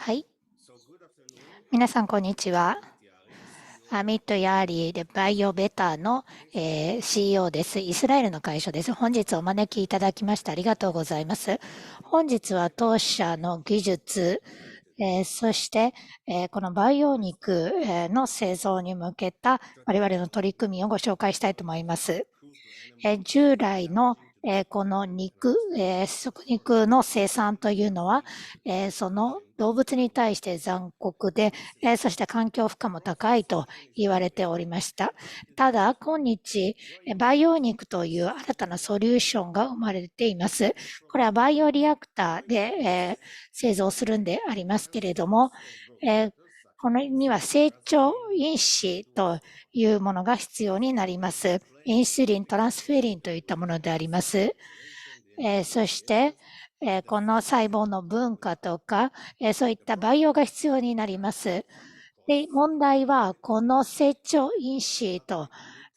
はい。皆さん、こんにちは。アミット・ヤーリーでバイオベターの、CEO です。イスラエルの会社です。本日お招きいただきましてありがとうございます。本日は当社の技術、そして、この培養肉の製造に向けた我々の取り組みをご紹介したいと思います。従来のこの肉、食肉の生産というのは、その動物に対して残酷で、そして環境負荷も高いと言われておりました。ただ、今日、培養肉という新たなソリューションが生まれています。これはバイオリアクターで、製造するんでありますけれども、このには成長因子というものが必要になります。インスリン、トランスフェリンといったものであります。そして、この細胞の分化とか、そういった培養が必要になります。で、問題は、この成長因子と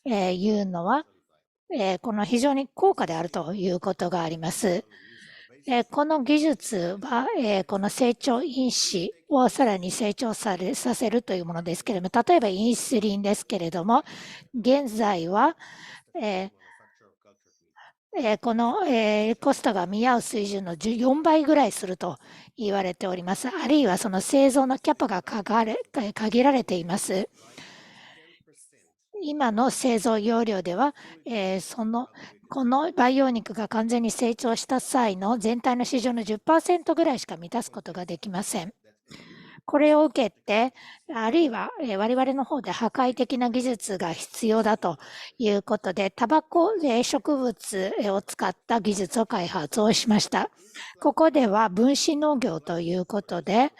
いうのは、この非常に高価であるということがあります。この技術は、この成長因子をさらに成長させるというものですけれども、例えばインスリンですけれども、現在は、この、コストが見合う水準の14倍ぐらいすると言われております。あるいはその製造のキャパが限られています。今の製造容量では、この培養肉が完全に成長した際の全体の市場の 10% ぐらいしか満たすことができません。これを受けて、あるいは我々の方で破壊的な技術が必要だということで、タバコ植物を使った技術を開発をしました。ここでは分子農業ということで、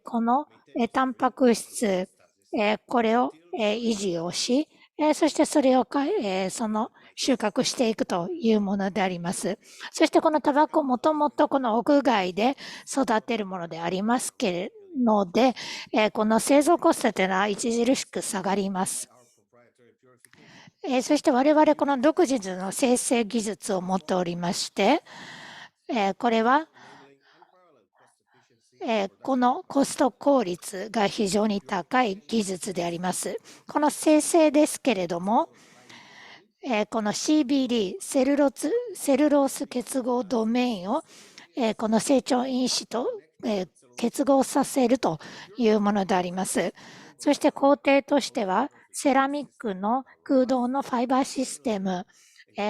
このタンパク質、これを維持をし、そしてそれをその収穫していくというものであります。そしてこのタバコもともとこの屋外で育てるものでありますけれので、この製造コストというのは著しく下がります。そして我々この独自の生成技術を持っておりまして、これはこのコスト効率が非常に高い技術であります。この生成ですけれども、この CBD、セルロース結合ドメインをこの成長因子と結合させるというものであります。そして工程としては、セラミックの空洞のファイバーシステム、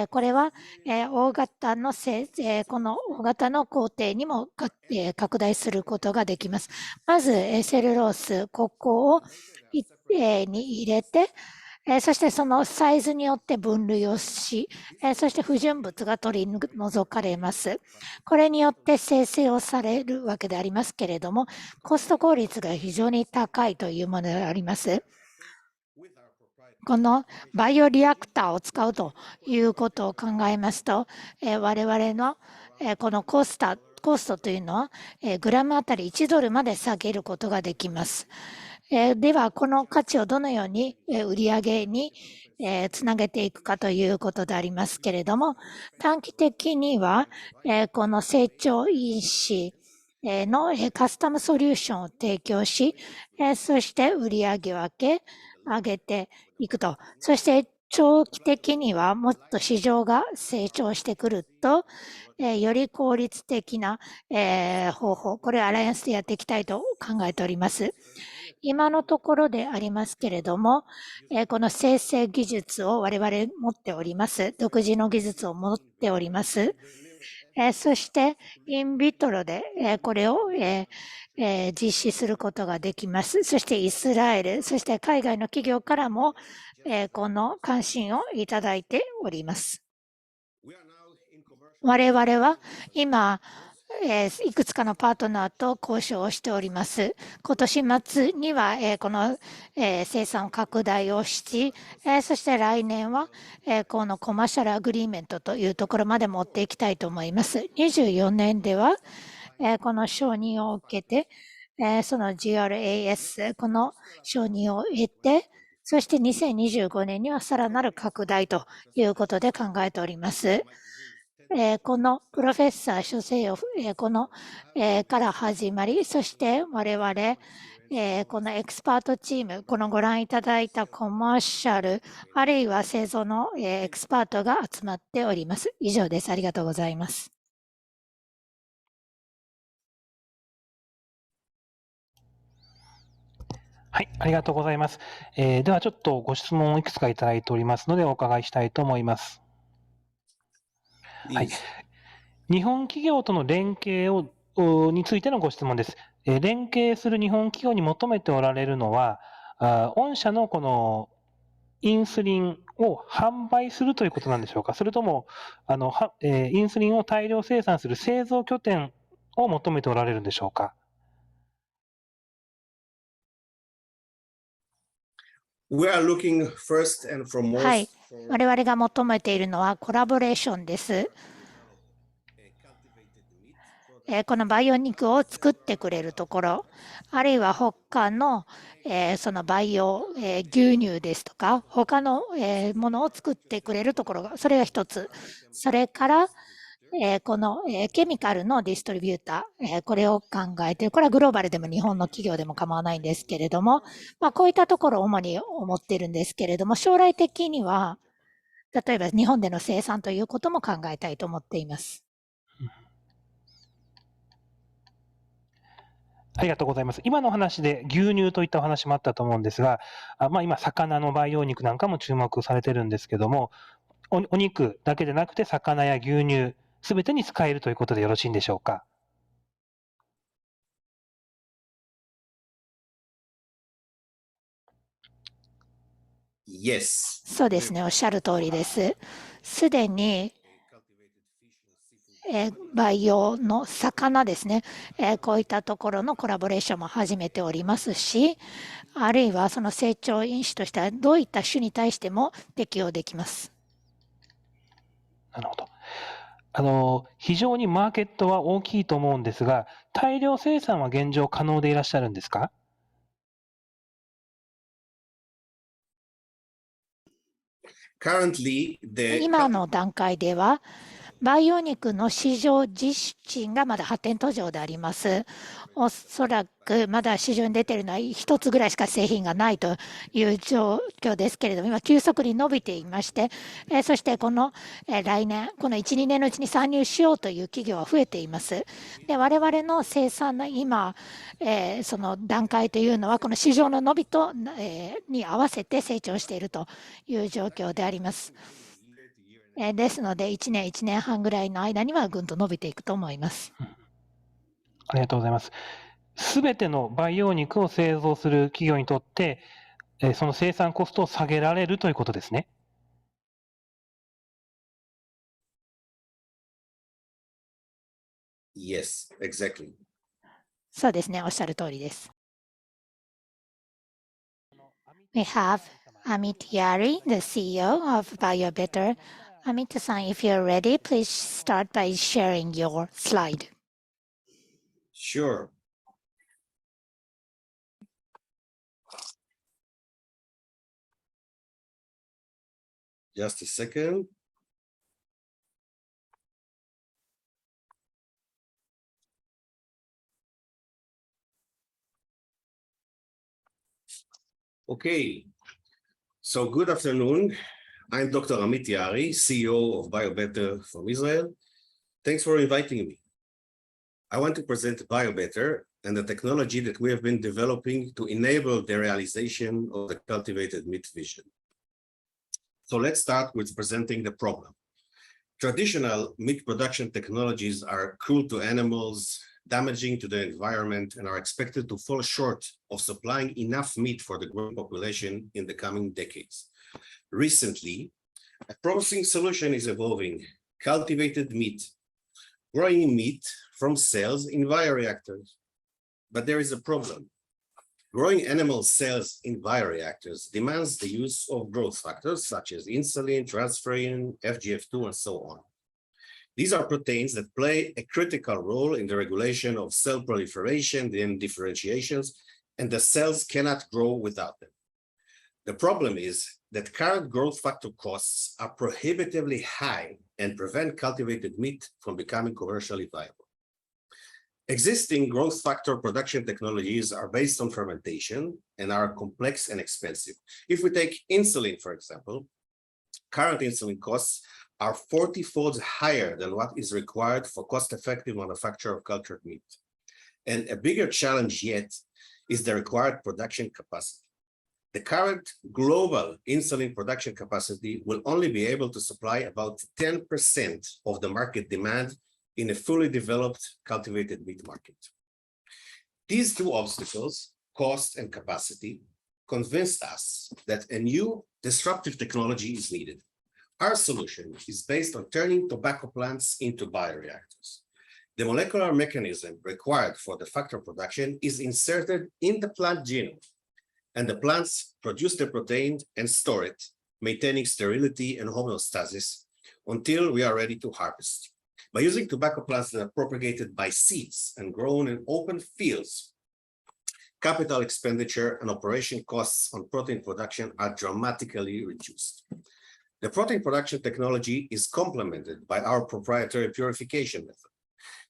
これは大型のこの大型の工程にも拡大することができます。まずセルロース、ここをに入れて、そしてそのサイズによって分類をし、そして不純物が取り除かれます。これによって生成をされるわけでありますけれども、コスト効率が非常に高いというものであります。このバイオリアクターを使うということを考えますと、我々のこのコストというのは、グラムあたり1ドルまで下げることができます。では、この価値をどのように売上につなげていくかということでありますけれども、短期的にはこの成長因子のカスタムソリューションを提供し、そして売上分け上げていくと。そして長期的にはもっと市場が成長してくると、より効率的な方法、これをアライアンスでやっていきたいと考えております。今のところでありますけれども、この生成技術を我々持っております。独自の技術を持っております。そして、インビトロでこれを実施することができます。そしてイスラエル、そして海外の企業からもこの関心をいただいております。我々は今、いくつかのパートナーと交渉をしております。今年末には、この、生産拡大をし、そして来年は、このコマーシャルアグリーメントというところまで持っていきたいと思います。24年では、この承認を受けて、その GRAS、この承認を得て、そして2025年にはさらなる拡大ということで考えております。このプロフェッサー諸生を、この、から始まり、そして我々、このエキスパートチーム、このご覧いただいたコマーシャル、あるいは製造の、エキスパートが集まっております。以上です。ありがとうございます。はい、ありがとうございます。ではちょっとご質問をいくつかいただいておりますのでお伺いしたいと思います。はい、日本企業との連携についてのご質問です。連携する日本企業に求めておられるのは、御社のこのインスリンを販売するということなんでしょうか、それともインスリンを大量生産する製造拠点を求めておられるんでしょうか。はい、我々が求めているのはコラボレーションです。この培養肉を作ってくれるところ、あるいは他の、その培養、牛乳ですとか、他の、ものを作ってくれるところが、それが一つ。それから、この、ケミカルのディストリビューター、これを考えている。これはグローバルでも日本の企業でも構わないんですけれども、こういったところを主に思っているんですけれども、将来的には、例えば日本での生産ということも考えたいと思っています。ありがとうございます。今の話で牛乳といったお話もあったと思うんですが、今、魚の培養肉なんかも注目されてるんですけども、お肉だけでなくて魚や牛乳、すべてに使えるということでよろしいんでしょうか。そうですね、おっしゃる通りです。すでに培養の魚ですね、こういったところのコラボレーションも始めておりますし、あるいはその成長因子としてはどういった種に対しても適用できます。なるほど。非常にマーケットは大きいと思うんですが、大量生産は現状可能でいらっしゃるんですか？今の段階では、培養肉の市場自身がまだ発展途上であります。おそらくまだ市場に出ているのは1つぐらいしか製品がないという状況ですけれども、今急速に伸びていまして、そしてこの来年、この1、2年のうちに参入しようという企業は増えています。で、我々の生産の今、その段階というのは、この市場の伸びと、に合わせて成長しているという状況であります。ですので、1年、1年半ぐらいの間にはぐんと伸びていくと思います。ありがとうございます。すべての培養肉を製造する企業にとって、その生産コストを下げられるということですね。Yes, exactly. そうですね、おっしゃる通りです。We have Amit Yari, the CEO of BioBetter. Amit-san, if you're ready, please start by sharing your slide. Sure. Just a second. Okay. So good afternoon. I'm Dr. Amit Yari, CEO of BioBetter from Israel. Thanks for inviting me. I want to present BioBetter and the technology that we have been developing to enable the realization of the cultivated meat vision. So let's start with presenting the problem. Traditional meat production technologies are cruel to animals, damaging to the environment, and are expected to fall short of supplying enough meat for the growing population in the coming decades. Recently, a promising solution is evolving: cultivated meat, growing meat from cells in bioreactors. But there is a problem. Growing animal cells in bioreactors demands the use of growth factors such as insulin, transferrin, FGF2, and so on. These are proteins that play a critical role in the regulation of cell proliferation and differentiations, and the cells cannot grow without them. The problem is that current growth factor costs are prohibitively high and prevent cultivated meat from becoming commercially viable. Existing growth factor production technologies are based on fermentation and are complex and expensive. If we take insulin, for example, current insulin costs are 40-fold higher than what is required for cost-effective manufacture of cultured meat. And a bigger challenge yet is the required production capacity. The current global insulin production capacity will only be able to supply about 10% of the market demand in a fully developed cultivated meat market. These two obstacles, cost and capacity, convinced us that a new disruptive technology is needed. Our solution is based on turning tobacco plants into bioreactors. The molecular mechanism required for the factor production is inserted in the plant genome, and the plants produce the protein and store it, maintaining sterility and homeostasis until we are ready to harvest. By using tobacco plants that are propagated by seeds and grown in open fields, capital expenditure and operation costs on protein production are dramatically reduced. The protein production technology is complemented by our proprietary purification method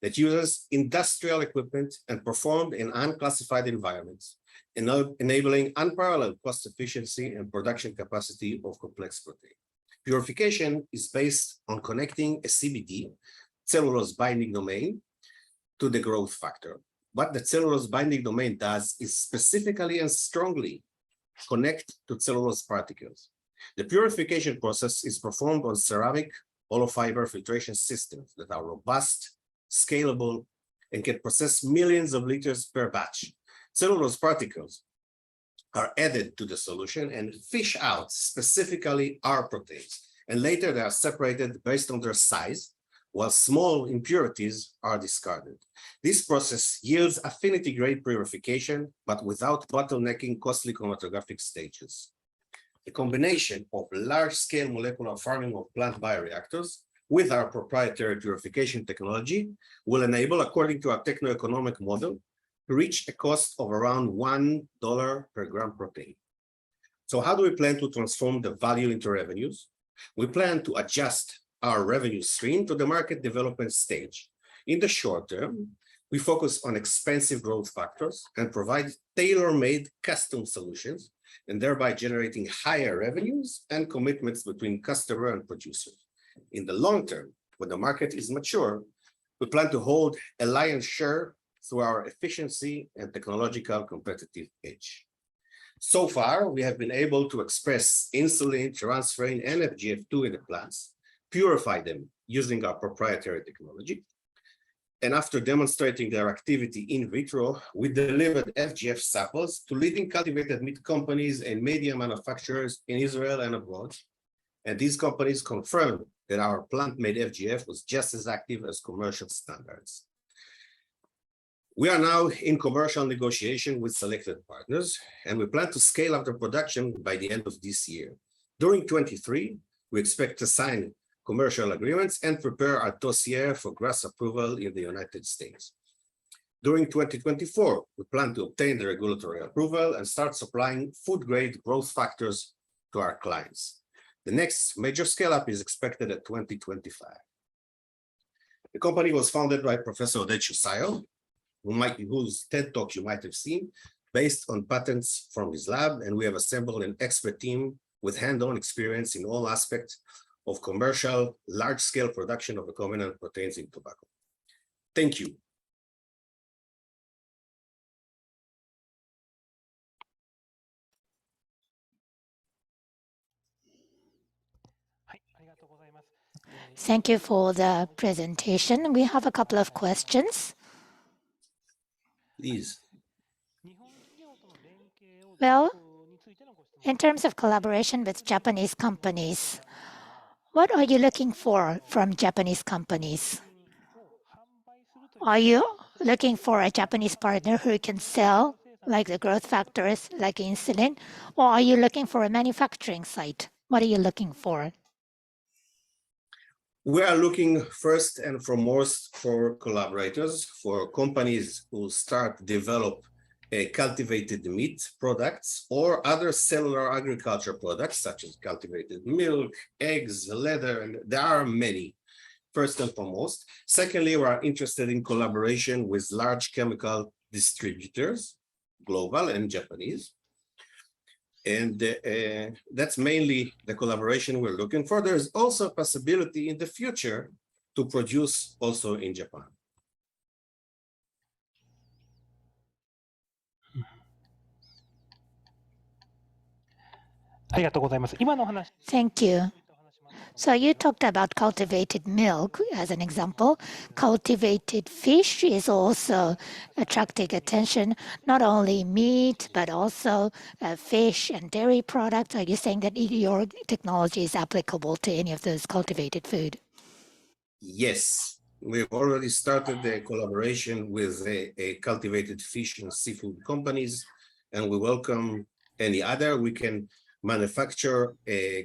that uses industrial equipment and performed in unclassified environments, enabling unparalleled cost efficiency and production capacity of complex protein. Purification is based on connecting a CBD, cellulose binding domain, to the growth factor. What the cellulose binding domain does is specifically and strongly connect to cellulose particles. The purification process is performed on ceramic hollow fiber filtration systems that are robust, scalable, and can process millions of liters per batch. Cellulose particles are added to the solution and fish out specifically our proteins, and later they are separated based on their size, while small impurities are discarded. This process yields affinity-grade purification, but without bottlenecking costly chromatographic stages. The combination of large-scale molecular farming of plant bioreactors with our proprietary purification technology will enable, according to our techno-economic model, to reach a cost of around $1 per gram protein. So how do we plan to transform the value into revenues? We plan to adjust our revenue stream to the market development stage. In the short term, we focus on expensive growth factors and provide tailor-made custom solutions, and thereby generating higher revenues and commitments between customer and producer. In the long term, when the market is mature, we plan to hold a lion's share through our efficiency and technological competitive edge. So far, we have been able to express insulin, transferrin, and FGF2 in the plants, purify them using our proprietary technology. And after demonstrating their activity in vitro, we delivered FGF samples to leading cultivated meat companies and media manufacturers in Israel and abroad. And these companies confirmed that our plant-made FGF was just as active as commercial standards. We are now in commercial negotiation with selected partners, and we plan to scale up the production by the end of this year. During 23, we expect to sign commercial agreements and prepare our dossier for GRAS approval in the United States. During 2024, we plan to obtain the regulatory approval and start supplying food-grade growth factors to our clients. The next major scale-up is expected at 2025. The company was founded by Professor Oded Shusayo, whose TED Talk you might have seen, based on patents from his lab, and we have assembled an expert team with hand-on experience in all aspects of commercial, large-scale production of recombinant proteins in tobacco. Thank you. Thank you for the presentation. We have a couple of questions. Please. Well, in terms of collaboration with Japanese companies, what are you looking for from Japanese companies? Are you looking for a Japanese partner who can sell like the growth factors, like insulin, or are you looking for a manufacturing site? What are you looking for? We are looking first and foremost for collaborators, for companies who start develop cultivated meat products or other cellular agriculture products such as cultivated milk, eggs, leather, and there are many, first and foremost. Secondly, we are interested in collaboration with large chemical distributors, global and Japanese. And that's mainly the collaboration we're looking for. There's also a possibility in the future to produce also in Japan. Thank you. So you talked about cultivated milk as an example. Cultivated fish is also attracting attention, not only meat, but also fish and dairy products. Are you saying that your technology is applicable to any of those cultivated food? Yes, we've already started the collaboration with a cultivated fish and seafood companies, and we welcome any other. We can manufacture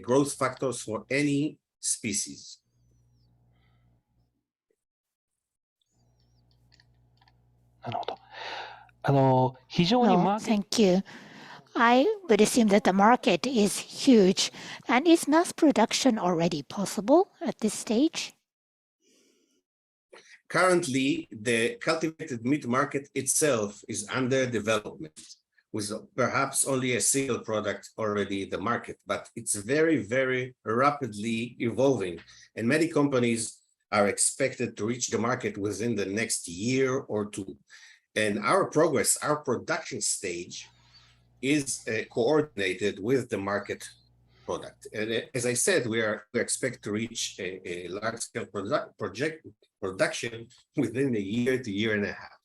growth factors for any species. なるほど。非常に Well, thank you. I would assume that the market is huge. And is mass production already possible at this stage? Currently, the cultivated meat market itself is under development, with perhaps only a single product already in the market, but it's very, very rapidly evolving. And many companies are expected to reach the market within the next year or two. And our progress, our production stage is coordinated with the market product. And as I said, we expect to reach a large-scale production within a year to year and a half.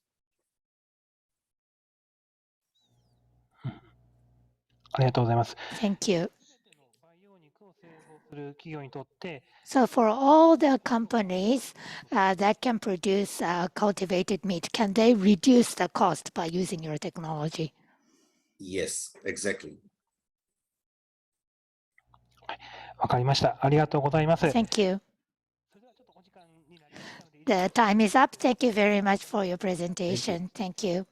ありがとうございます。 Thank you. 培養肉を製造する企業にとって、 So for all the companies that can produce cultivated meat, can they reduce the cost by using your technology? Yes, exactly. わかりました。ありがとうございます。 Thank you. それではちょっとお時間になりましたので、 The time is up. Thank you very much for your presentation. Thank you.